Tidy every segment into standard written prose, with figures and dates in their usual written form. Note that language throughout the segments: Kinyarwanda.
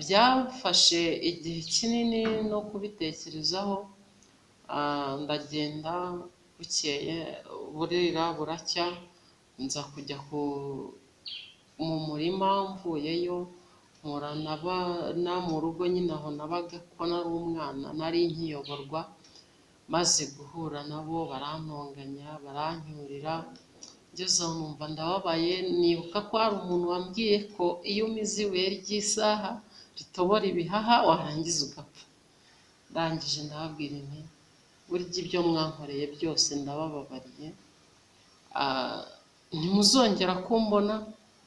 byafashe igihe kinini no kubitekerezaho. Ndagenda bukeye burira buracya nza kujya mu murima. Mvuyeyo mpura mu rugo nyine aho nabaga ko nari umwana nari nkiyoborwa, maze guhura nabo barantonganya barancyurira. Ngeze aho numva ndababaye, nibuka ko hari umuntu wambwiye ko iyo umize ibuye ry'isaha ritobora ibihaha warangiza ugapfa. Ndangije ndababwira nti burya ibyo mwankoreye byose ndabababariye, ntimuzongera kumbona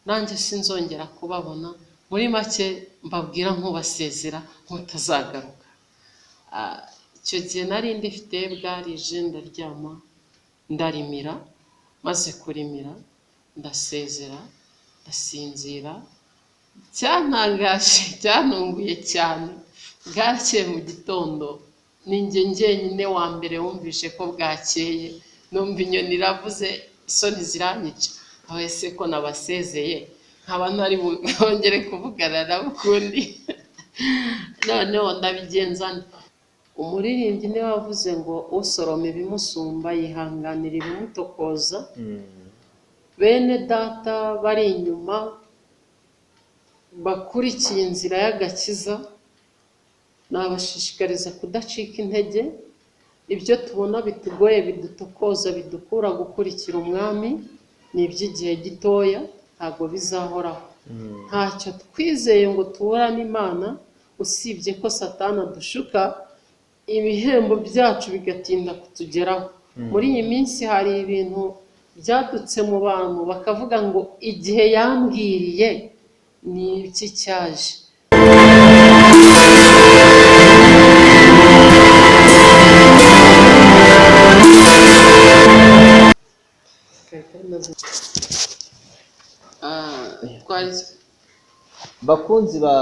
nanjye sinzongera kubabona. Muri make mbabwira nk'ubasezera nk'utazagaruka. Icyo gihe nari ndifite bwarije ndaryama ndarimira, maze kurimira ndasezera ndasinzira. Cyantangaje cyantunguye cyane, bwakeye mu gitondo ninjye njyenyine wa mbere wumvishe ko bwakeye. Numva inyoni iravuze isoni ziranyica, aho ese ko nabasezeye nkaba ntari bongere kuvugana nabo ukundi. Noneho ndabigenza umuririmbyi niwe wavuze ngo usoroma ibimusumba yihanganira ibimutokoza. Bene data bari inyuma bakurikiye inzira y'agakiza, nabashishikariza kudacika intege. Ibyo tubona bitugoye bidutokoza bidukura gukurikira umwami ni iby'igihe gitoya, ntabwo bizahoraho. Ntacyo twizeye ngo tuburane Imana, usibye ko Satani adushuka ibihembo byacu bigatinda kutugeraho. Muri iyi minsi hari ibintu byadutse mu bantu bakavuga ngo igihe yambwiriye ni iki cyaje. Bakunzi ba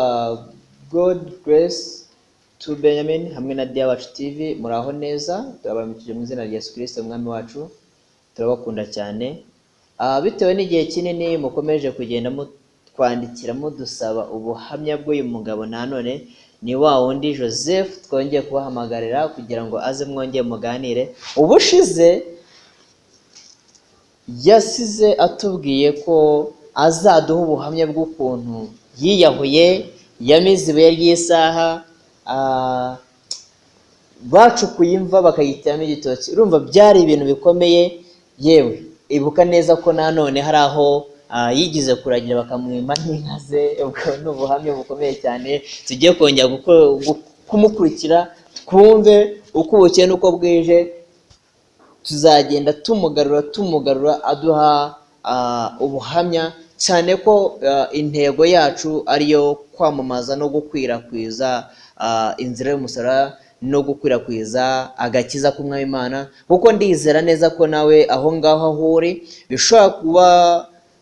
God Grace to Benjamin hamwe na Dia Wacu TV, muraho neza? Turabamikije mu izina rya Yesu Kristo umwami wacu, turabakunda cyane. Bitewe n'igihe kinini mukomeje kugenda mutwandikira mudusaba ubuhamya bw'uyu mugabo, nanone ni wa wundi Joseph twongeye kubahamagarira kugira ngo aze mwongeye muganire. Ubushize yasize atubwiye ko azaduha ubuhamya bw'ukuntu yiyahuye, yamize ibuye ry'isaha, bacukuye imva bakayitiramo igitoki. Urumva byari ibintu bikomeye. Yewe ibuka neza ko nanone hari aho yigize kuragira bakamwima n'inka ze. Ubwo ni ubuhamya bukomeye cyane, tugiye kongera kumukurikira twumve uko bukeye n'uko bwije. Tuzagenda tumugarura aduha ubuhamya, cyane ko intego yacu ariyo kwamamaza no gukwirakwiza inzira y'umusaraba no gukwirakwiza agakiza k'umwami Imana. Kuko ndizera neza ko nawe aho ngaho aho uri bishobora kuba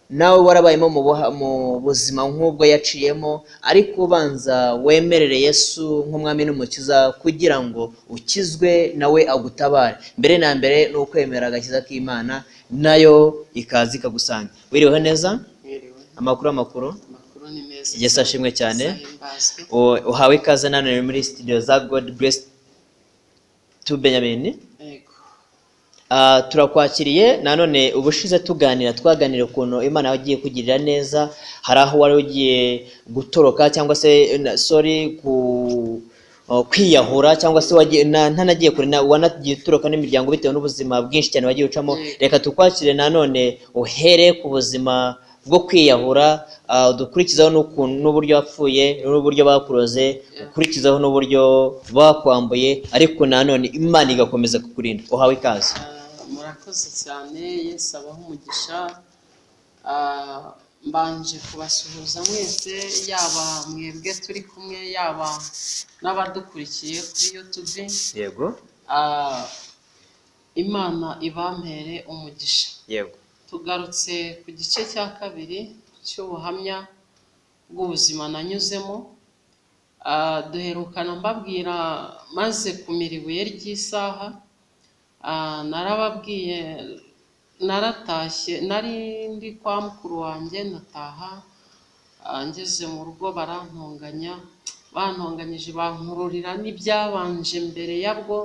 nawe warabayemo mu buzima nk'ubwo yaciyemo, ariko ubanza wemerere Yesu nk'umwami n'umukiza kugira ngo ukizwe nawe agutabare. Mbere na mbere ni ukwemera agakiza k'Imana, nayo ikaza ikagusanga. Wiriwe neza? Amakuru ni meza. Yesu ashimwe cyane. Uhawe ikaze nanone muri studio za God Grace to Benjamin. Turakwakiriye nanone. Ubushize twaganira ukuntu Imana yagiye kugirira neza. Hari aho wari ugiye gutoroka cyangwa se kwiyahura, cyangwa se ntanagiye kure, wanagiye utoroka n'imiryango bitewe n'ubuzima bwinshi cyane wagiye ucamo. Reka tukwakire nanone uhere ku buzima bwo kwiyahura, dukurikizaho n'uburyo wapfuye n'uburyo bakuroze, ukurikizaho n'uburyo bakwambuye, ariko nanone Imana igakomeza kukurinda. Uhawe ikaze. Murakoze cyane, Yesu abaho umugisha. Mbanje kubasuhuza mwese, yaba mwebwe turi kumwe, yaba n'abadukurikiye kuri YouTube. Yego. Imana ibampere umugisha. Yego. Tugarutse ku gice cya kabiri cy'ubuhamya bw'ubuzima nanyuzemo. Duherukana mbabwira maze kumira ibuye ry'isaha. Narababwiye naratashye, nari ndi kwa mukuru wanjye ndataha. ngeze mu rugo bantonganyije bankururira n'ibyabanje mbere yabwo,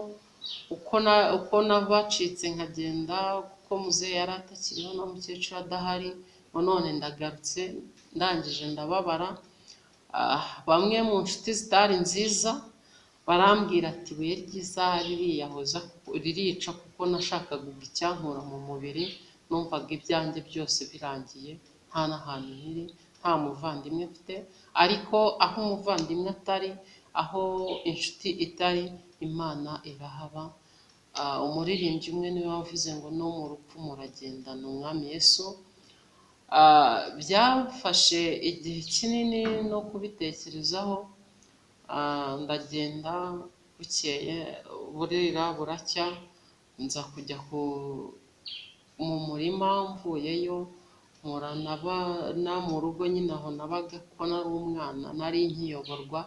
uko nabacitse nkagenda, kuko muzehe yari atakiriho na mukecuru adahari, none ndagarutse ndangije ndababara. Bamwe mu nshuti zitari nziza barambwira ati ibuye ryiza ririca, kuko nashakaga icyankura mu mubiri, numvaga ibyanjye byose birangiye, nta n'ahantu nkiri, nta muvandimwe mfite. Ariko aho umuvandimwe atari, aho inshuti itari, Imana irahaba. Umuririmbyi umwe niwe wavuze ngo no mu rupfu muragendana umwami Yesu. Byafashe igihe kinini no kubitekerezaho. Ndagenda, bukeye burira buracya, nza kujya mu murima, mvuyeyo mu rugo nyine aho nabaga, ko nari umwana nari nkiyoborwa,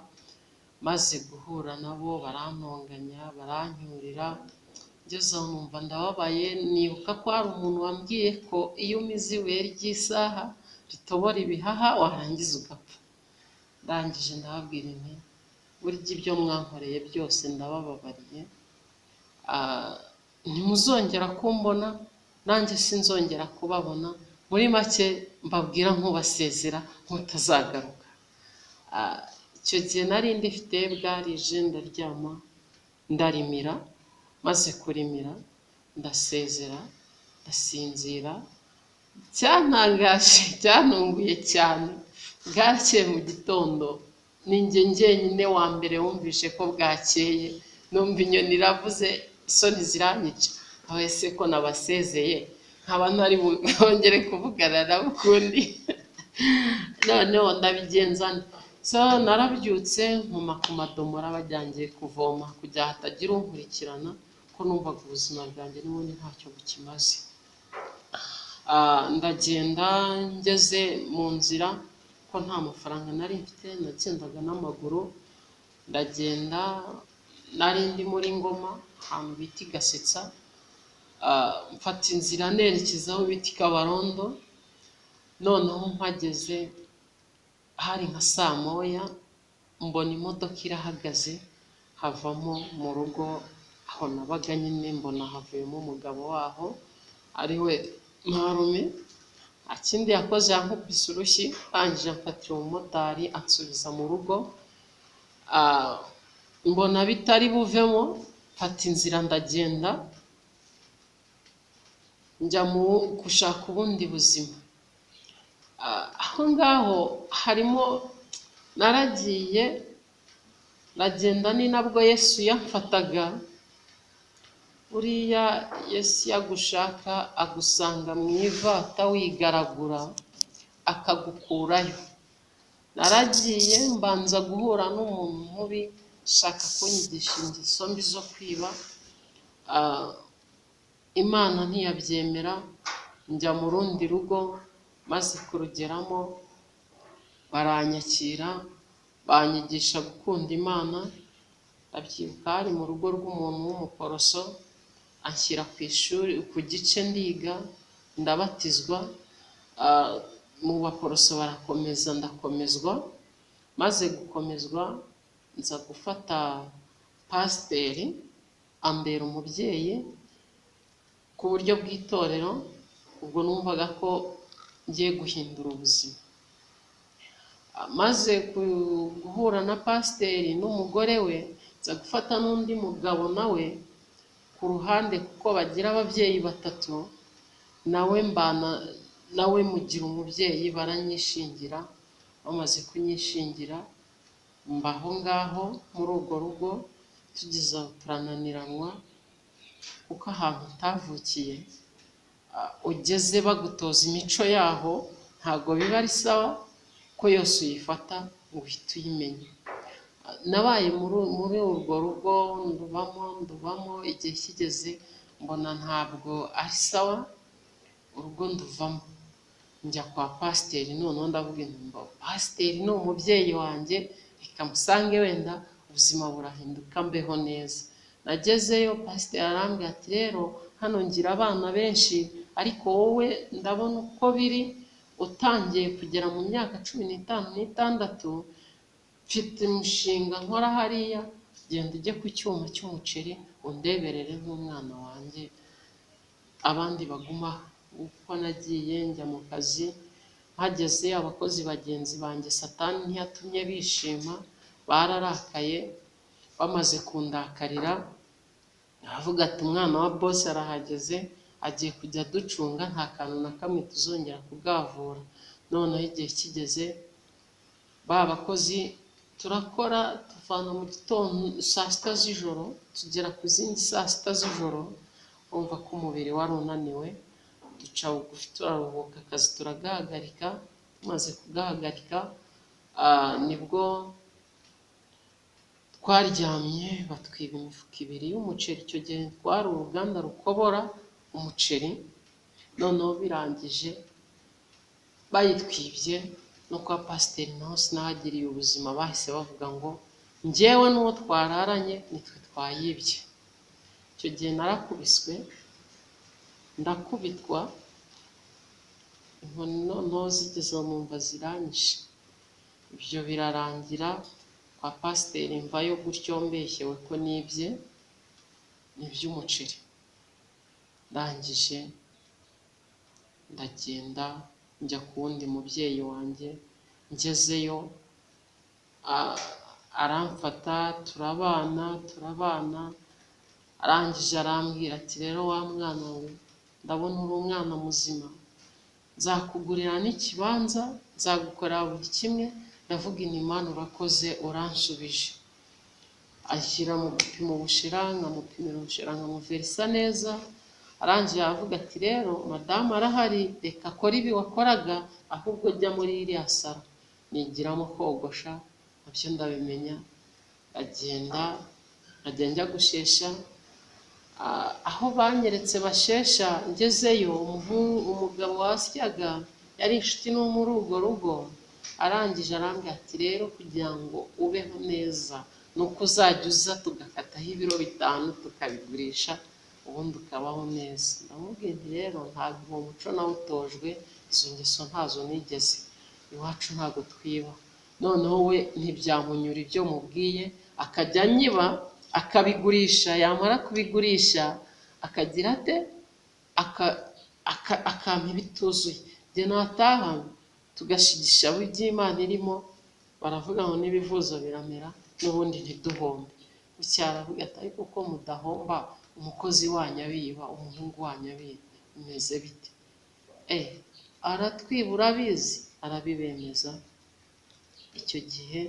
maze guhura nabo barantonganya barancyurira, ngeze aho numva ndababaye. Nibuka ko hari umuntu wambwiye ko iyo umize ibuye ry'isaha ritobora ibihaha warangiza ugapfa. Ndangije ndababwira nti burya ibyo mwankoreye byose ndabababariye, ntimuzongera kumbona, nanjye sinzongera kubabona. Muri make mbabwira nk'ubasezera nk'utazagaruka. Icyo gihe nari ndifite bwarije, ndaryama ndarimira, maze kurimira ndasezera ndasinzira. Cyantangaje cyantunguye cyane, bwakeye mu gitondo ninjye njyenyine wa mbere wumvishe ko bwakeye, numva inyoni iravuze, isoni ziranyica, aho ese ko nabasezeye nkaba ntari bongere kuvugana nabo ukundi. Noneho ndabigenza narabyutse nkuma ku madomora bajyangiye kuvoma, kugira hatagira unkurikirana, ko numvaga ubuzima bwanjye n'ubundi ntacyo bukimaze. Ndagenda, ngeze mu nzira, ko nta mafaranga nari mfite, nagendaga n'amaguru. Ndagenda, nari ndi muri Ngoma ahantu bita i Gasetsa, mfata inzira nerekeza aho bita i Kabarondo. Noneho mpageze hari nka saa moya, mbona imodoka irahagaze, havamo mu rugo aho nabaga nyine, mbona havuyemo umugabo waho ari we marume. Akindi yakoze yankubise urushyi, arangije amfatira umumotari ansubiza mu rugo. Mbona bitari buvemo, mfata inzira ndagenda njya gushaka ubundi buzima. Aho ngaho harimo naragiye ndagenda, ni nabwo Yesu yamfataga. Uriya Yesu yagushaka agusanga mu ivata wigaragura akagukurayo. Naragiye mbanza guhura n'umuntu mubi ushaka kunyigisha ingeso mbi zo kwiba. Imana ntiyabyemera, njya mu rundi rugo, maze kurugeramo baranyakira, banyigisha gukunda Imana. Ndabyibuka hari mu rugo rw'umuntu w'umuporoso, anshyira ku ishuri ku gice ndiga, ndabatizwa. Mu baporoso barakomeza, ndakomezwa. Maze gukomezwa nza gufata pasiteri ambera umubyeyi ku buryo bw'itorero. Ubwo numvaga ko ngiye guhindura ubuzima. Maze guhura na pasiteri n'umugore we, nza gufata n'undi mugabo nawe ku ruhande, kuko bagira ababyeyi batatu, nawe mbana nawe mugira umubyeyi, baranyishingira. Bamaze kunyishingira mbaho ngaho muri urwo rugo, tugeze aho turananiranwa, kuko ahantu utavukiye ugeze bagutoza imico yaho ntabwo biba ari sawa ko yose uyifata ngo uhite uyimenya. Nabaye muri urwo rugo ndubamo, igihe kigeze mbona ntabwo ari sawa, urugo nduvamo, njya kwa pasiteri. Noneho ndavuga ngo pasiteri ni umubyeyi wanjye, reka musange wenda ubuzima burahinduka mbeho neza. Nagezeyo pasiteri arambwira ati rero hano ngira abana benshi, ariko wowe ndabona uko biri utangiye kugera mu myaka 15 n'itandatu, mfite umushinga nkora hariya, genda ujye ku cyuma cy'umuceri undeberere nk'umwana wanjye, abandi baguma uko nagiye njya mu kazi. Hageze abakozi bagenzi banjye Satani ntiyatumye bishima, bararakaye, bamaze kundakarira, avuga ati umwana wa boss arahageze, agiye kujya ducunga, nta kantu na kamwe tuzongera kugavura. Noneho igihe kigeze, ba bakozi turakora, tuvana mu gitondo saa 6 z'ijoro tugera ku zindi saa 6 z'ijoro, umva ko umubiri wari unaniwe, duca bugufi turaruhuka, akazi turagahagarika. Tumaze kugahagarika, nibwo twaryamye batwiba imifuka 2 y'umuceri. Icyo gihe twari uruganda rukobora umuceri. Noneho birangije bayitwibye no kwa pasiteri naho sinahagiriye ubuzima, bahise bavuga ngo njyewe n'uwo twararanye nitwe twayibye. Icyo gihe narakubiswe, ndakubitwa, inkoni noneho zigeze mu mva ziranyishe. Ibyo birarangira, kwa pasiteri mvayo gutyo mbeshyewe ko nibye n'iby'umuceri. Ndangije ndagenda njya ku wundi mubyeyi wanjye, ngezeyo aramfata, turabana, arangije arambwira ati rero wa mwana we, ndabona uri umwana muzima, nzakugurira n'ikibanza, nzagukorera buri kimwe. Ndavuga Imana urakoze, uranshubije. Ashyira mu gupima ubushera, nkamupimira ubushera, nkamuverisa neza. Arangije aravuga ati rero madamu arahari, reka akora ibi wakoraga, ahubwo jya muri iriya saro nigiramo kogosha. Nabyo ndabimenya, agenda nkajya njya gushesha. Aho banyeretse bashesha, ngezeyo umugabo wasyaga yari inshuti no muri urwo rugo. Arangije arambwira ati rero kugira ngo ubeho neza nuko uzajya uza tugakataho ibiro 5 tukabigurisha, ubundi ukabaho neza. Ndamubwiye nti rero ntabwo uwo muco nawutojwe, izo ngeso ntazo nigeze, iwacu ntabwo twiba. Noneho we ntibyamunyura ibyo mubwiye, akajya anyiba akabigurisha, yamara kubigurisha akagira ate, akampa ibituzuye. Njye nataha tugashigisha iby'Imana irimo, baravuga ngo n'ibivuzo biramera, n'ubundi ntiduhombe. Bucyara avuga ati ariko ko mudahomba, umukozi wanyu abiba, umuhungu wanyu abiba, bimeze bite? Aratwibura abizi, arabibemeza. Icyo gihe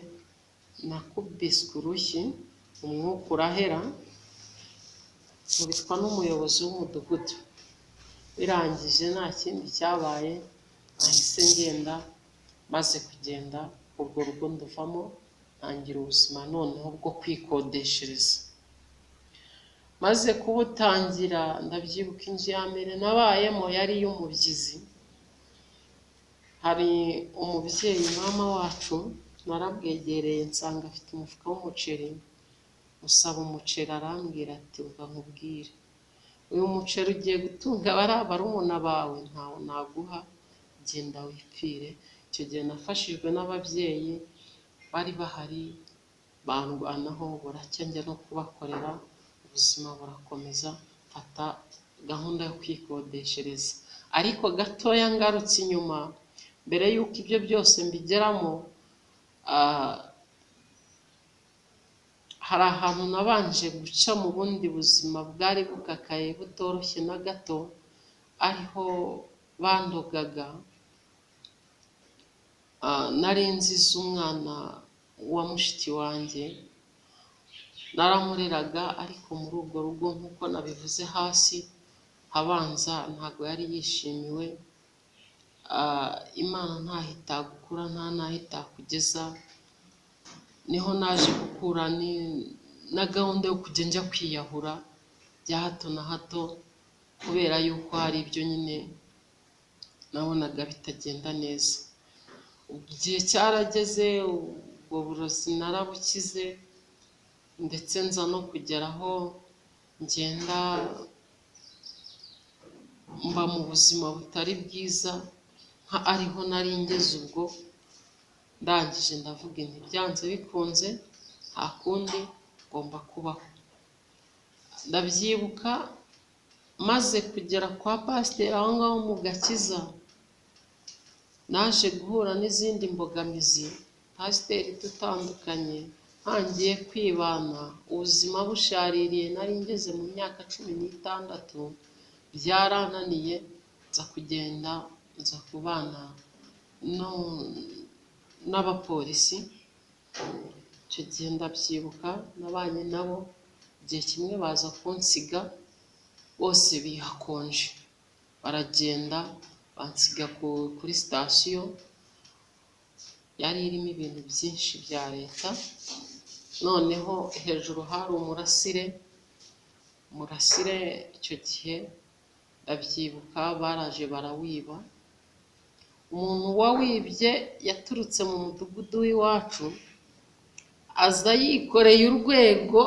nakubiswe urushyi, umwuka urahera, nkubitwa n'umuyobozi w'umudugudu. Birangije nta kindi cyabaye, nahise ngenda. Maze kugenda urwo rugo nduvamo, ntangira ubuzima noneho bwo kwikodeshereza. Maze kubutangira, ndabyibuka inzu ya mbere nabayemo yari iy'umubyizi. Hari umubyeyi mama wacu narabwegereye, nsanga afite umufuka w'umuceri, musaba umuceri, arambwira ati umva nkubwire, uyu muceri ugiye gutunga barumuna bawe, ntawo naguha, genda wipfire. Icyo gihe nafashijwe n'ababyeyi bari bahari, bandwanaho, buracya njya no kubakorera, ubuzima burakomeza, mfata gahunda yo kwikodeshereza. Ariko gatoya ngarutse inyuma, mbere y'uko ibyo byose mbigeramo, hari ahantu nabanje guca mu bundi buzima bwari bukakaye butoroshye na gato, ariho bandogaga. Nari nziza umwana wa mushiki wanjye, naramureraga, ariko muri urwo rugo nk'uko nabivuze hasi habanza ntabwo yari yishimiwe. Imana ntaho itagukura, nta naho itakugeza. Niho naje gukura na gahunda yo kujya njya kwiyahura bya hato na hato, kubera yuko hari ibyo nyine nabonaga bitagenda neza. Igihe cyarageze, ubwo burozi narabukize, ndetse nza no kugeraho ngenda mba mu buzima butari bwiza. ariho nari ngeze ubwo ndangije ndavuga nti byanze bikunze nta kundi ngomba kubaho. Ndabyibuka maze kugera kwa pasiteri aho ngaho mu Gakiza, naje guhura n'izindi mbogamizi, pasiteri dutandukanye, ntangiye kwibana, ubuzima bushaririye, nari ngeze mu myaka 16, byarananiye nza kugenda nza kubana n'abapolisi. Icyo gihe ndabyibuka nabanye nabo, igihe kimwe baza kunsiga, bose bihakonje, baragenda bansiga kuri sitasiyo yari irimo ibintu byinshi bya leta. Noneho hejuru hari umurasire, icyo gihe ndabyibuka baraje barawiba. Umuntu wawibye yaturutse mu mudugudu w'iwacu, aza yikoreye urwego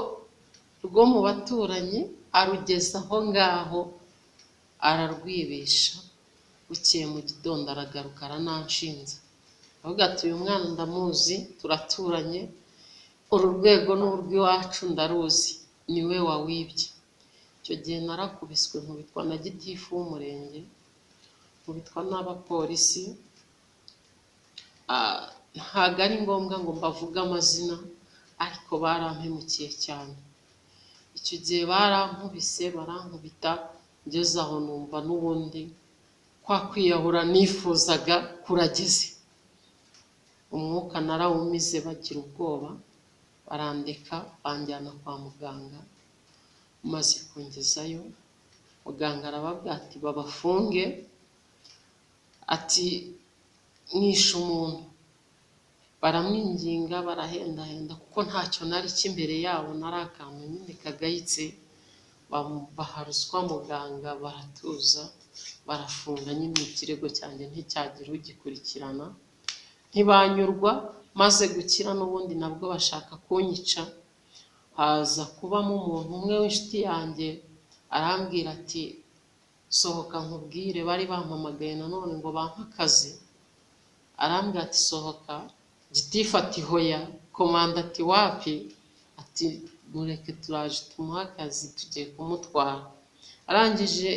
rwo mu baturanyi, arugeza aho ngaho ararwibisha. Bukeye mu gitondo aragaruka arananshinze, avuga ati uyu mwana ndamuzi, turaturanye, uru rwego ni urw'iwacu ndaruzi, niwe wawibye. Icyo gihe narakubiswe, nkubitwa na gitifu w'umurenge, nkubitwa n'abapolisi. Ntabwo ari ngombwa ngo mbavuge amazina, ariko barampemukiye cyane. Icyo gihe barankubise barankubita, ngeze aho numva n'ubundi kwa kwiyahura nifuzaga kurageze. Umwuka narawumize, bagira ubwoba, barandeka banjyana kwa muganga. Maze kungezayo, muganga arababwira ati babafunge, ati mwishe umuntu. Baramwinginga, barahendahenda, kuko ntacyo nari cy'imbere yabo, nari akantu nyine kagayitse. Baha ruswa muganga, baratuza, barafunga. nyine ikirego cyanjye nticyagira ugikurikirana, ntibanyurwa. Maze gukira n'ubundi nabwo bashaka kunyica. Haza kubamo umuntu umwe w'inshuti yanjye, arambwira ati sohoka nkubwire. Bari bampamagaye nanone ngo bampe akazi, arambwira ati sohoka. Gitifu ati hoya, komanda ati wapi, ati mureke turaje tumuha akazi, tugiye kumutwara. Arangije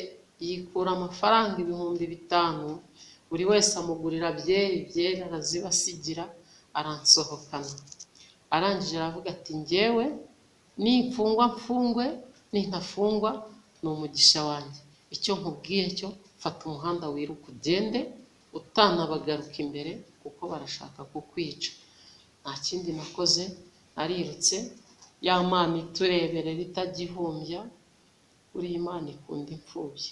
yikura amafaranga 5,000, buri wese amugurira byeri arazibasigira, aransohokana. Arangije aravuga ati njyewe nimfungwa mfungwe, nintafungwa ni umugisha wanjye. Icyo nkubwiye cyo, fata umuhanda wiruka ugende, utanabagaruka imbere, kuko barashaka kukwica. Nta kindi nakoze, narirutse. Ya Mana itureberera itagihumbya, uri Imana ikunda imfubyi,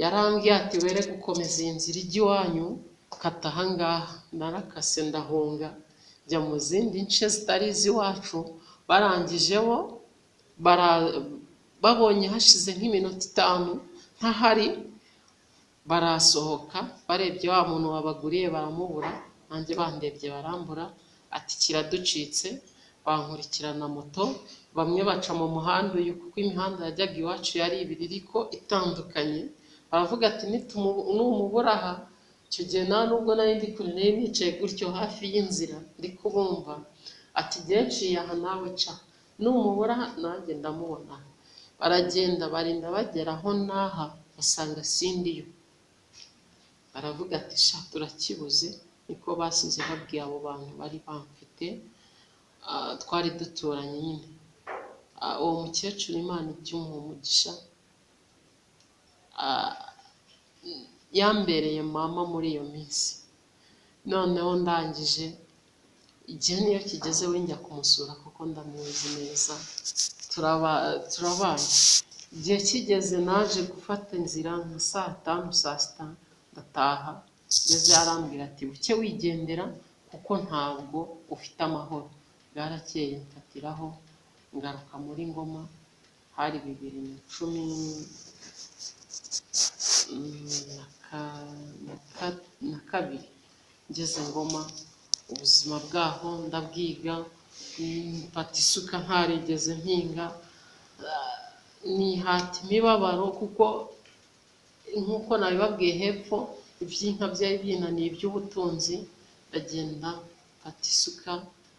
yarambwiye ati were gukomeza iyi nzira ijya iwanyu, kata aha ngaha. Narakase ndahunga, njya mu zindi nce zitari iz'iwacu. Barangije bo babonye hashize nk'iminota 5 ntahari, barasohoka. Barebye wa muntu wabaguriye baramubura, nanjye bandebye barambura. Ati kiraducitse. Bankurikirana moto, bamwe baca mu muhanda uyu, kuko imihanda yajyaga iwacu yari ibiri ariko itandukanye. Baravuga ati numubura aha. Icyo gihe nta nubwo nari ndi kure, nari nicaye gutyo hafi y'inzira ndi kubumva. Ati nciye aha nawe ca, numubura nanjye ndamubona. Baragenda barinda bagera aho naha, basanga sindiyo. Baravuga ati sha turakibuze. Niko basize babwiye abo bantu bari bamfite, twari duturanye nyine. Uwo mukecuru Imana ibyumuha umugisha, yambereye mama muri iyo minsi. Noneho ndangije, igihe niyo kigeze we njya kumusura, kuko ndamuzi neza, turabanye. Igihe kigeze naje gufata inzira nka saa 5 saa 6 ndataha. Ngeze arambwira ati buke wigendera, kuko ntabwo ufite amahoro. Bwarakeye mfatiraho ngaruka muri Ngoma, hari 2012. Ngeze Ngoma, ubuzima bwaho ndabwiga, mfata isuka ntarigeze mpinga, nihata imibabaro, kuko nk'uko nabibabwiye hepfo, iby'inka byari binaniye iby'ubutunzi, ndagenda mfata isuka,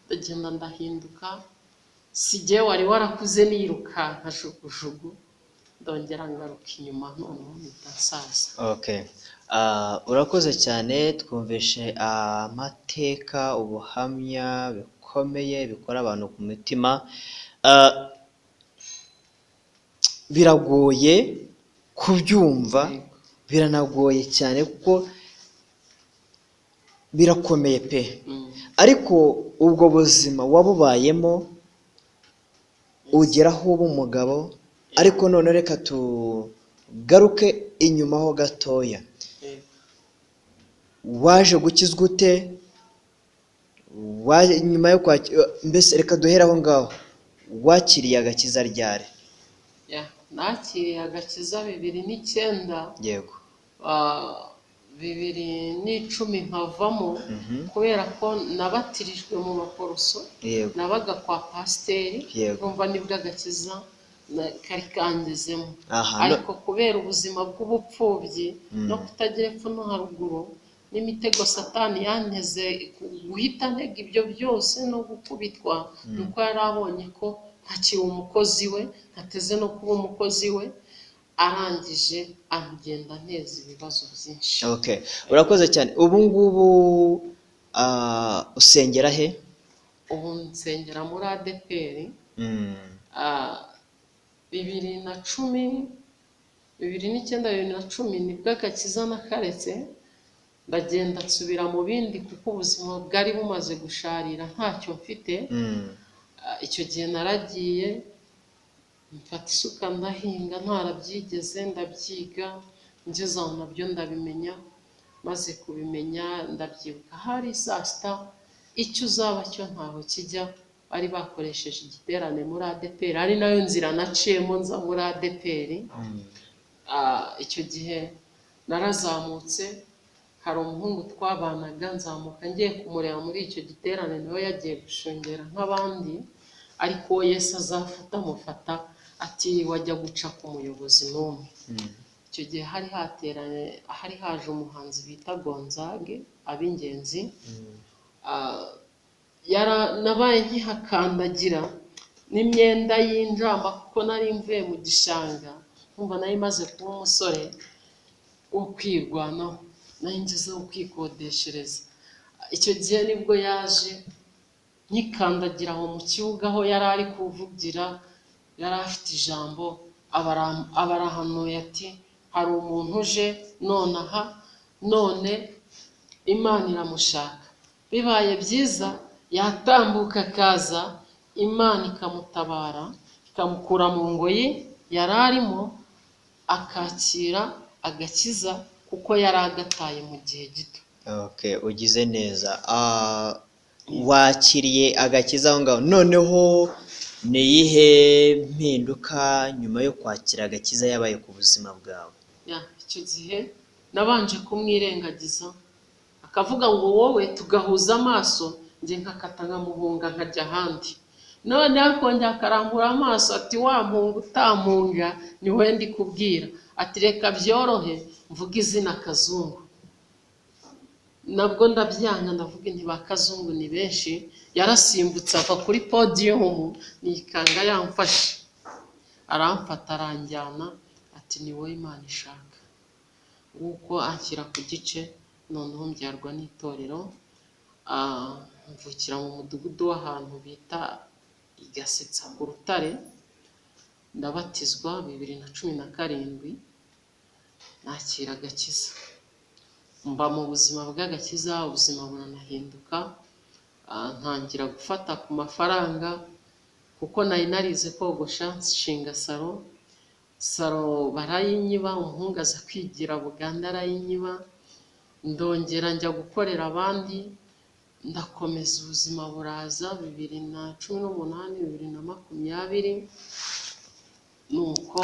ndagenda ndahinduka, si jye wari warakuze nirukanka jugujugu, ndongera ngaruka inyuma noneho mpita nsaza. Okay. Urakoze cyane, twumvishe amateka, ubuhamya bikomeye bikora abantu ku mutima. Biragoye kubyumva, biranagoye cyane kuko birakomeye pe. Ariko ubwo buzima wabubayemo ugeraho uba umugabo, ariko none reka tugaruke inyuma ho gatoya. Waje gukizwa ute? Nyuma yo mbese reka duhere aho ngaho, wakiriye agakiza ryari? Nakiriye agakiza 2009. Yego. 2010 nkavamo, kubera ko nabatirijwe mu Baporoso, nabaga kwa pasiteri, urumva nibwo agakiza kari kangezemo. Ariko kubera ubuzima bw'ubupfubyi no kutagira epfo no haruguru n'imitego satani yanteze guhita ntega ibyo byose no gukubitwa, nuko yari abonye ko ntakiri umukozi we, ntateze no kuba umukozi we, arangije agenda nteza ibibazo byinshi. Okay. Urakoze cyane. Ubu ngubu usengera he? Ubu nsengera muri ADPR. 2010 nibwo agakiza nakaretse, ndagenda nsubira mu bindi kuko ubuzima bwari bumaze gusharira ntacyo mfite. Icyo gihe naragiye mfata isuka ndahinga, ntarabyigeze ndabyiga, ngeze aho nabyo ndabimenya. Maze kubimenya ndabyibuka hari saa sita, icyo uzaba cyo ntaho kijya, bari bakoresheje igiterane muri ADPR, ari nayo nzira naciyemo nza muri ADPR. Icyo gihe narazamutse, hari umuhungu twabanaga, nzamuka ngiye kumureba muri icyo giterane, nawe yagiye gushungera nk'abandi, ariko Yesu azafata amufata, ati wajya guca ku muyobozi n'umwe. Icyo gihe hari haje umuhanzi bita Gonzage ab'ingenzi. Nabaye nkihakandagira n'imyenda y'injamba kuko nari mvuye mu gishanga, nkumva nari maze kuba umusore wo kwirwanaho, nari ngezeho kwikodeshereza. Icyo gihe nibwo yaje nkikandagira aho mu kibuga aho yari ari kuvugira, yari afite ijambo, abarahanuye ati hari umuntu uje nonaha, none Imana iramushaka, bibaye byiza yatambuka akaza, Imana ikamutabara ikamukura mu ngoyi yari arimo, akakira agakiza kuko yari agataye mu gihe gito. Okay, ugize neza. Wakiriye agakiza aho ngaho, noneho ni iyihe mpinduka nyuma yo kwakira agakiza yabaye ku buzima bwawe? Icyo gihe nabanje kumwirengagiza, akavuga ngo wowe tugahuza amaso, njye nkakata nkamuhunga nkajya ahandi. None akongera akarambura amaso ati wa mpunga utampunga ni wowe ndi kubwira, ati reka byorohe mvuga izina Kazungu. Nabwo ndabyanga, ndavuga nti ba Kazungu ni benshi. Yarasimbutse ava kuri podium, nikanga yamfashe, aramfata aranjyana, ati ni wowe Imana ishaka. Nguko anshyira ku gice, noneho mbyarwa n'itorero. Mvukira mu mudugudu w'ahantu bita Igasetsa ku Rutare, ndabatizwa 2017, nakira agakiza, mba mu buzima bw'agakiza, ubuzima buranahinduka. Ntangira gufata ku mafaranga kuko nari narize kogosha, nshinga salo barayinyiba, umuhungu aza kwigira Buganda arayinyiba, ndongera njya gukorera abandi, ndakomeza ubuzima buraza. 2018 2020 nuko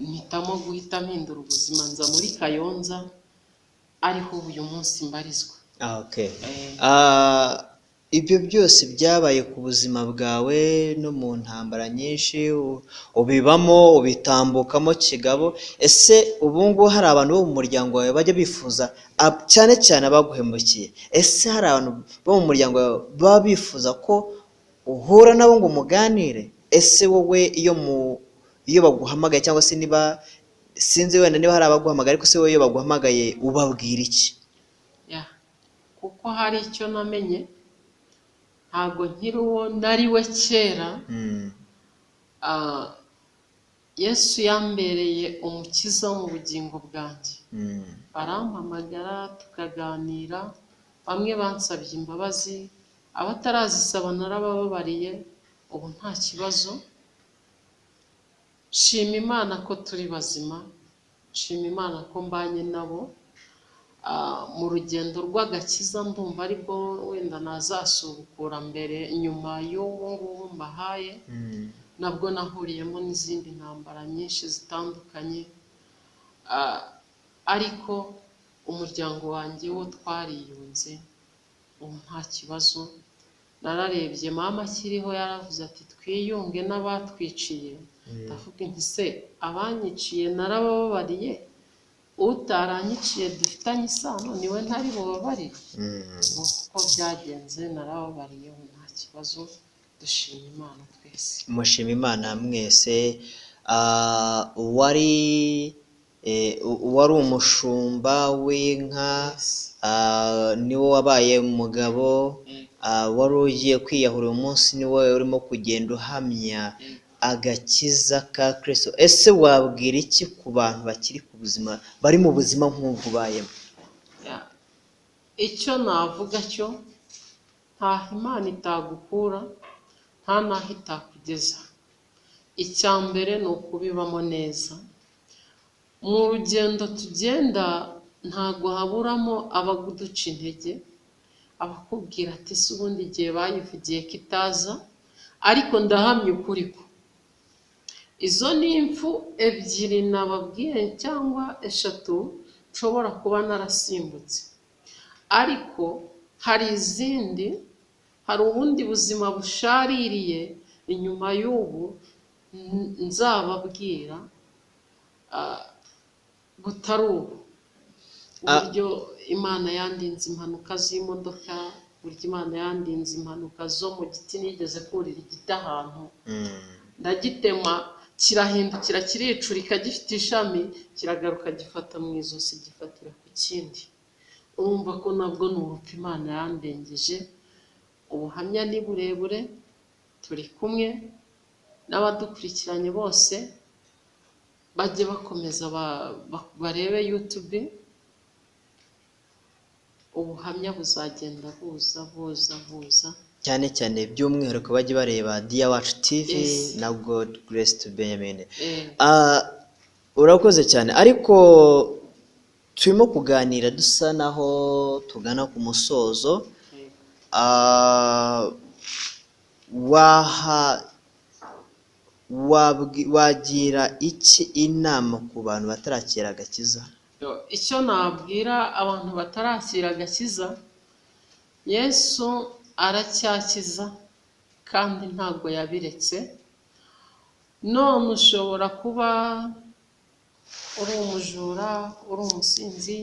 mpitamo guhita mpindura ubuzima, nza muri Kayonza, ariho uyu munsi mbarizwa. Okay. ibyo byose byabaye ku buzima bwawe no mu ntambara nyinshi ubibamo ubitambukamo kigabo. Ese ubu ngubu hari abantu bo mu muryango wawe bajya bifuza cyane cyane abaguhemukiye, ese hari abantu bo mu muryango wawe baba bifuza ko uhura nabo ngo muganire? Ese wowe iyo baguhamagaye cyangwa se niba sinzi wenda niba hari abaguhamagaye, ariko se wowe iyo baguhamagaye ubabwira iki? Kuko hari icyo namenye, ntabwo nkiri uwo nari we kera. Yesu yambereye umukiza mu bugingo bwanjye. Barampamagara tukaganira, bamwe bansabye imbabazi, abatarazisaba narabababariye, ubu nta kibazo. Shima Imana ko turi bazima, shima Imana ko mbanye nabo mu rugendo rw'agakiza. Ndumva aribwo wenda nazasubukura mbere nyuma y'ubu ngubu mbahaye. Nabwo nahuriyemo n'izindi ntambara nyinshi zitandukanye, ariko umuryango wanjye wo twariyunze, ubu nta kibazo. Nararebye mama akiriho yaravuze ati twiyunge n'abatwiciye. ndavuga nti se abanyiciye narabababariye, utaranyiciye dufitanye isano niwe ntari bubabarire. uko byagenze narababariye, nta kibazo. Dushima Imana twese. Mushima Imana mwese. wari umushumba w'inka, niwo wabaye umugabo, wari ugiye kwiyahura uyu munsi niwe urimo kugenda uhamya agakiza ka Kristo. Ese wabwira iki ku bantu bakiri ku buzima, bari mu buzima nk'ubwo ubayemo? Icyo navuga cyo, ntaho Imana itagukura, nta naho itakugeza. Icya mbere ni ukubibamo neza. Mu rugendo tugenda ntago haburamo abaguduca intege, abakubwira ati se ubundi igihe bayivugiye kitaza, ariko ndahamya ukuri ko izo ni impfu ebyiri nababwiye cyangwa eshatu nshobora kuba narasimbutse, ariko hari izindi, hari ubundi buzima bushaririye inyuma y'ubu nzababwira butari ubu. Uburyo Imana yandinze impanuka z'imodoka, uburyo Imana yandinze impanuka zo mu giti. Nigeze kurira igiti ahantu ndagitema, kirahindukira kiricurika, gifite ishami kiragaruka gifata mu izosi gifatira ku kindi. Urumva ko nabwo ni urupfu Imana yandengeje. Ubuhamya ni burebure, turi kumwe n'abadukurikiranye bose, bajye bakomeza barebe YouTube, ubuhamya buzagenda buza cyane cyane by'umwihariko bajye bareba Dia Wacu TV na God Grace to Benjamin. Urakoze cyane, ariko turimo kuganira dusa naho tugana ku musozo. Wagira iki inama ku bantu batarakira agakiza? Icyo nabwira abantu batarakira agakiza, Yesu aracyakiza kandi ntabwo yabiretse. None ushobora kuba uri umujura, uri umusinzi,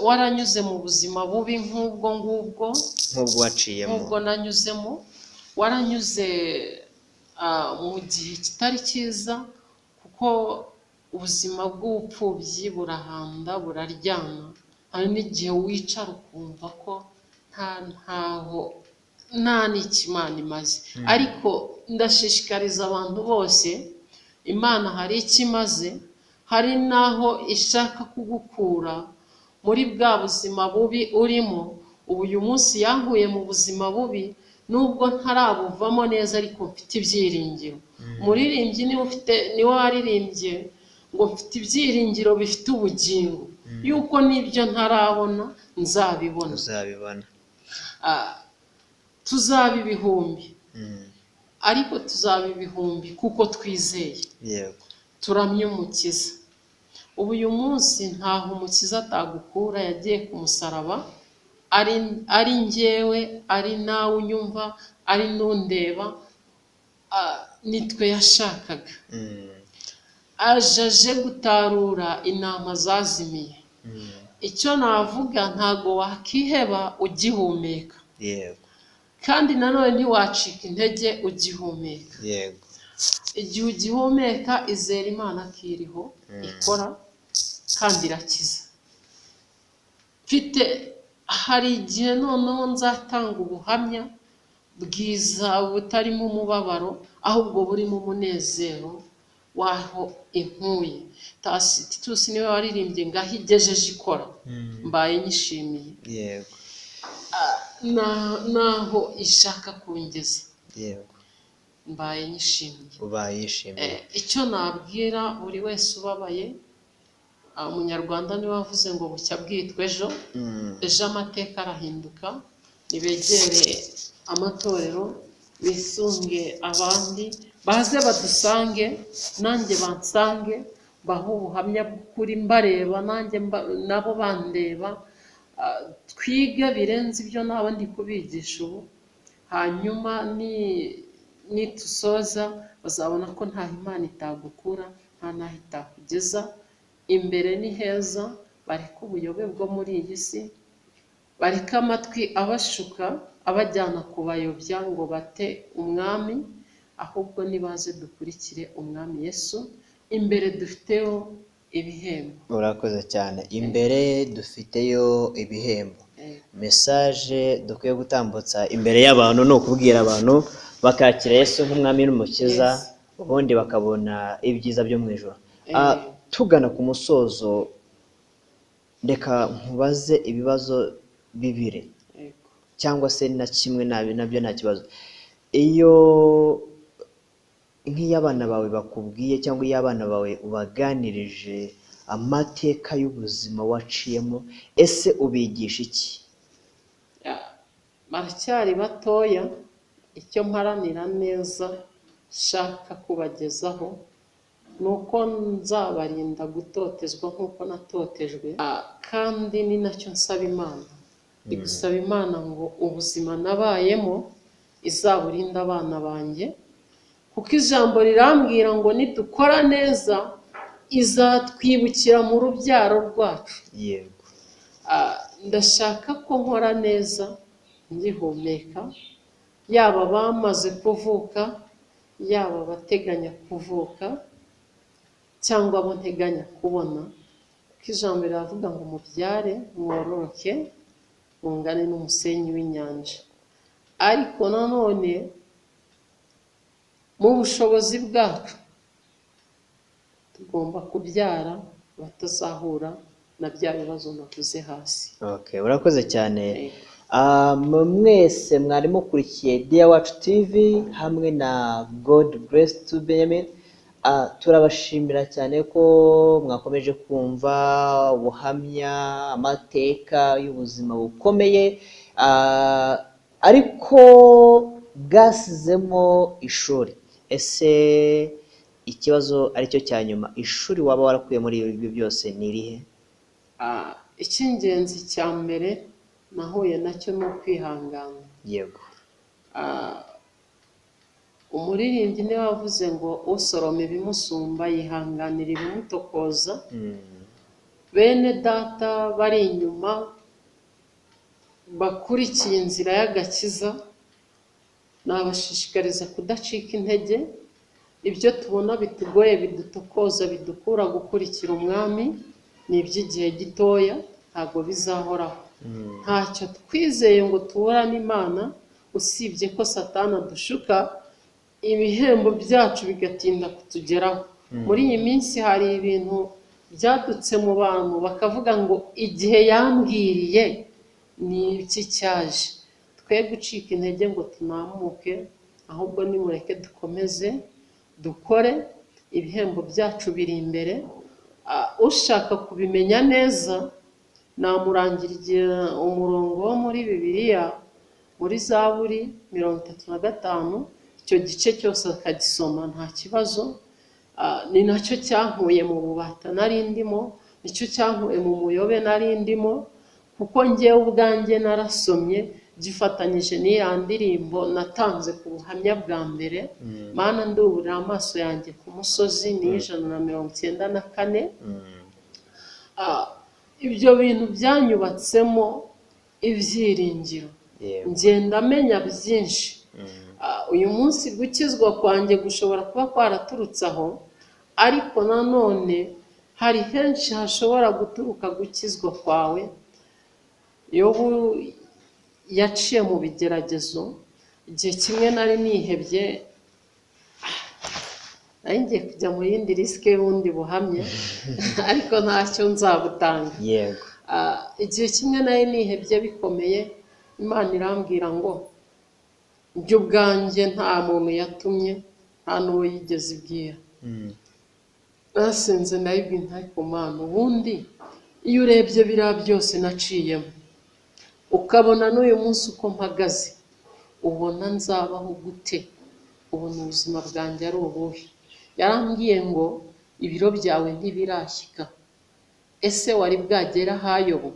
waranyuze mu buzima bubi nk'ubwo waciyemo, nk'ubwo nanyuzemo, waranyuze mu gihe kitari cyiza, kuko ubuzima bw'ubupfubyi burahanda, buraryana. Hari n'igihe wicara ukumva ko nta n'ikimana imaze. Ariko ndashishikariza abantu bose, Imana hari icyo imaze, hari n'aho ishaka kugukura muri bwa buzima bubi urimo. Ubu uyu munsi yankuye mu buzima bubi, nubwo ntarabuvamo neza, ariko mfite ibyiringiro. Umuririmbyi niwe waririmbye ngo mfite ibyiringiro bifite ubugingo, yuko n'ibyo ntarabona nzabibona. Tuzaba ibihumbi, ariko tuzaba ibihumbi kuko twizeye, turamye umukiza. Ubu uyu munsi ntaho umukiza atagukura. Yagiye ku musaraba ari njyewe, ari nawe unyumva, ari n'undeba, nitwe yashakaga. aje gutarura intama zazimiye. Icyo navuga, ntago wakiheba ugihumeka, yego, kandi nanone ntiwacika intege ugihumeka. yego, igihe ugihumeka izera Imana ko iriho, ikora kandi irakiza. Hari igihe noneho nzatanga ubuhamya bwiza butarimo umubabaro, ahubwo burimo umunezero waho inkuye. Titus niwe waririmbye ngo aho igejeje ikora mbaye nyishimiye. yego, naho ishaka kungeza, yego, mbaye nyishimiye. ubaye yishimiye. Icyo nabwira buri wese ubabaye, umunyarwanda niwe wavuze ngo bucya bwitwa ejo. Ejo amateka arahinduka. Nibegere amatorero, bisunge abandi, baze badusange, nanjye bansange, baho ubuhamya bw'ukuri mbareba, nanjye nabo bandeba, twige birenze ibyo naba ndi kubigisha ubu. Hanyuma nitusoza bazabona ko nta Imana itagukura, nta naho itakugeza. Imbere ni heza, bareke ubuyobe bwo muri iyi si, bareke amatwi abashuka abajyana kubayobya ngo bate umwami, ahubwo nibaze dukurikire umwami Yesu. Imbere dufiteyo ibihembo. Urakoze cyane. Imbere dufiteyo ibihembo. Message dukwiye gutambutsa imbere y'abantu ni ukubwira abantu bakakira Yesu nk'umwami n'umukiza, ubundi bakabona ibyiza byo mu ijuru. Tugana ku musozo, reka nkubaze ibibazo bibiri cyangwa se na kimwe nabyo nta kibazo. Iyo nk'iy'abana bawe bakubwiye cyangwa iyo abana bawe ubaganirije amateka y'ubuzima waciyemo, ese ubigisha iki? Baracyari batoya. Icyo mparanira neza shaka kubagezaho ni uko nzabarinda gutotezwa nk'uko natotejwe, kandi ni nacyo nsaba Imana. Gusaba Imana ngo ubuzima nabayemo izaburinda abana banjye, kuko ijambo rirambwira ngo nidukora neza izatwibukira mu rubyaro rwacu. Yego. Ndashaka ko nkora neza ngihumeka, yaba bamaze kuvuka, yaba bateganya kuvuka, cyangwa abo nteganya kubona, kuko ijambo riravuga ngo mubyare mwororoke mungane n'umusenyi w'inyanja. Ariko nanone mu bushobozi bwacu tugomba kubyara batazahura na bya bibazo navuze hasi. Okay, urakoze cyane. Mwese mwari mukurikiye Dear Wacu TV hamwe na God Bless to Benjamin. Turabashimira cyane ko mwakomeje kumva ubuhamya, amateka y'ubuzima bukomeye, ariko bwasizemo ishuri. Ese ikibazo aricyo cya nyuma, ishuri waba warakuye muri ibi byose ni irihe? Icy'ingenzi cya mbere nahuye nacyo ni ukwihangana. Yego. Umuririmbyi niwe wavuze ngo usoroma ibimusumba yihanganira ibimutokoza. Bene data bari inyuma bakurikiye inzira y'agakiza, nabashishikariza kudacika intege. Ibyo tubona bitugoye, bidutokoza, bidukura gukurikira umwami, ni iby'igihe gitoya, ntabwo bizahoraho. Ntacyo twizeye ngo tuburane Imana, usibye ko Satani adushuka, ibihembo byacu bigatinda kutugeraho. Muri iyi minsi hari ibintu byadutse mu bantu bakavuga ngo igihe yambwiriye ni iki cyaje. Twe gucika intege ngo tunamuke, ahubwo nimureke dukomeze dukore, ibihembo byacu biri imbere. Ushaka kubimenya neza namurangira umurongo wo muri Bibiliya, muri Zaburi 35, icyo gice cyose akagisoma nta kibazo. Ni nacyo cyankuye mu bubata nari ndimo, nicyo cyankuye mu muyobe nari ndimo, kuko njyewe ubwanjye narasomye gifatanyije n'iya ndirimbo natanze ku buhamya bwa mbere, Mana nduburira amaso yanjye ku musozi, ni 194. Ibyo bintu byanyubatsemo ibyiringiro, ngenda menya byinshi. Uyu munsi gukizwa kwanjye gushobora kuba kwaraturutse aho, ariko nanone hari henshi hashobora guturuka gukizwa kwawe. Yobu yaciye mu bigeragezo, igihe kimwe nari nihebye, nari ngiye kujya mu yindi risike y'ubundi buhamya ariko ntacyo nzabutanga. Yego. Igihe kimwe nari nihebye bikomeye, Imana irambwira ngo njye ubwanjye nta muntu yatumye, nta n'uwo yigeze ibwira. Nasenze ndayibwira nti ariko Mana, ubundi iyo urebye biriya byose naciyemo, ukabona n'uyu munsi uko mpagaze, ubona nzabaho gute? Ubona ubuzima bwanjye ari ubuhe? Yarambwiye ngo ibiro byawe ntibirashyika, ese wari bwagera hayobo?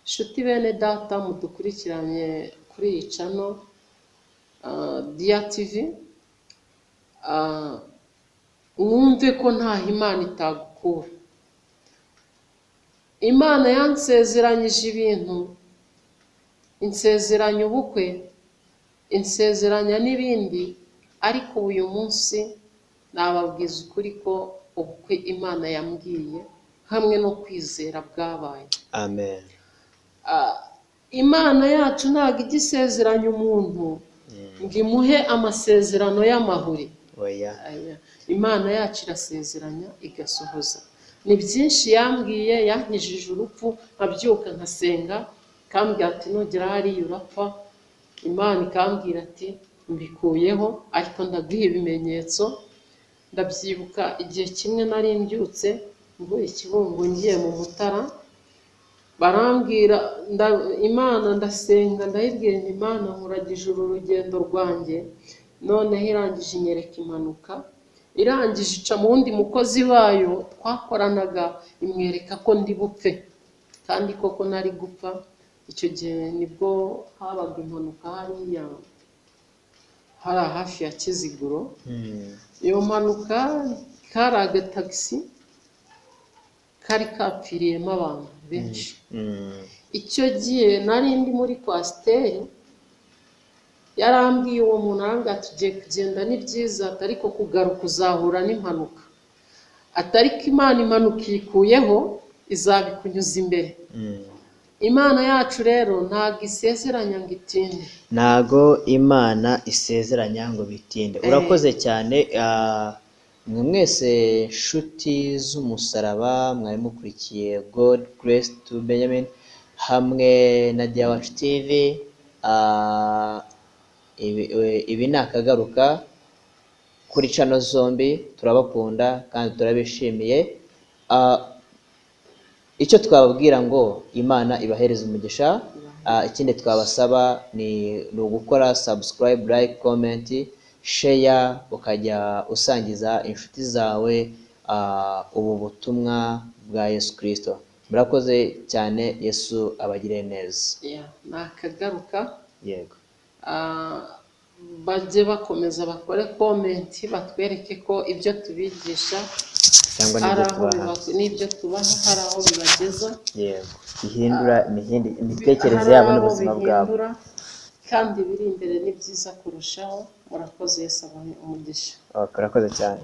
Nshuti bene data mudukurikiranye kuri iyi cano Dia TV, mwumve ko ntaho Imana itagukura. Imana yansezeranyije ibintu, insezeranya ubukwe, insezeranya n'ibindi, ariko uyu munsi nababwiza ukuri ko ubukwe Imana yambwiye hamwe no kwizera bwabaye. Amen. Imana yacu ntabwo igisezeranya umuntu ngo imuhe amasezerano y'amahuri. Oya. Imana yacu irasezeranya igasohoza. Ni byinshi yambwiye, yankijije urupfu, nkabyuka nkasenga, kambwira ati nugera hariya urapfa. Imana ikambwira ati mbikuyeho, ariko ndaguha ibimenyetso. Ndabyibuka igihe kimwe nari mbyutse mvuye Kibungo ngiye mu Mutara, barambwira Imana, ndasenga ndayibwira nti Imana nkuragije uru rugendo rwanjye, noneho irangije inyereka impanuka, irangije ica mu wundi mukozi wayo twakoranaga, imwereka ko ndi bupfe, kandi koko nari gupfa. Icyo gihe nibwo habaga impanuka hariya hari hafi ya Kiziguro. Iyo mpanuka kari agatagisi kari kapfiriyemo abantu benshi. Icyo gihe nari ndi muri kwasiteri, yarambwiye uwo muntu, arambwira tugiye kugenda ni byiza, ariko kugaruka uzahura n'impanuka, atariko Imana impanuka ikuyeho izabikunyuza imbere. Imana yacu rero ntabwo isezeranya ngo itinde. Ntago Imana isezeranya ngo bitinde. Urakoze cyane. Mwe mwese nshuti z'umusaraba mwari mukurikiye God Grace to Benjamin hamwe na Dia Wacu TV. Ibi ni akagaruka kuri channel zombi, turabakunda kandi turabishimiye. Icyo twababwira ngo Imana ibahereze umugisha. Ikindi twabasaba ni ugukora subscribe, like, comment, share, ukajya usangiza inshuti zawe ubu butumwa bwa Yesu Kristo. Murakoze cyane, Yesu abagire neza. Nakagaruka. Yego. Bajye bakomeza bakore comment, batwereke ko ibyo tubigisha cyangwa n'ibyo tubaha hari aho bibageza. Yego. Ihindura imitekerereze yabo n'ubuzima bwabo, kandi biri imbere ni byiza kurushaho. Murakoze, Yesu abahe umugisha. Murakoze cyane.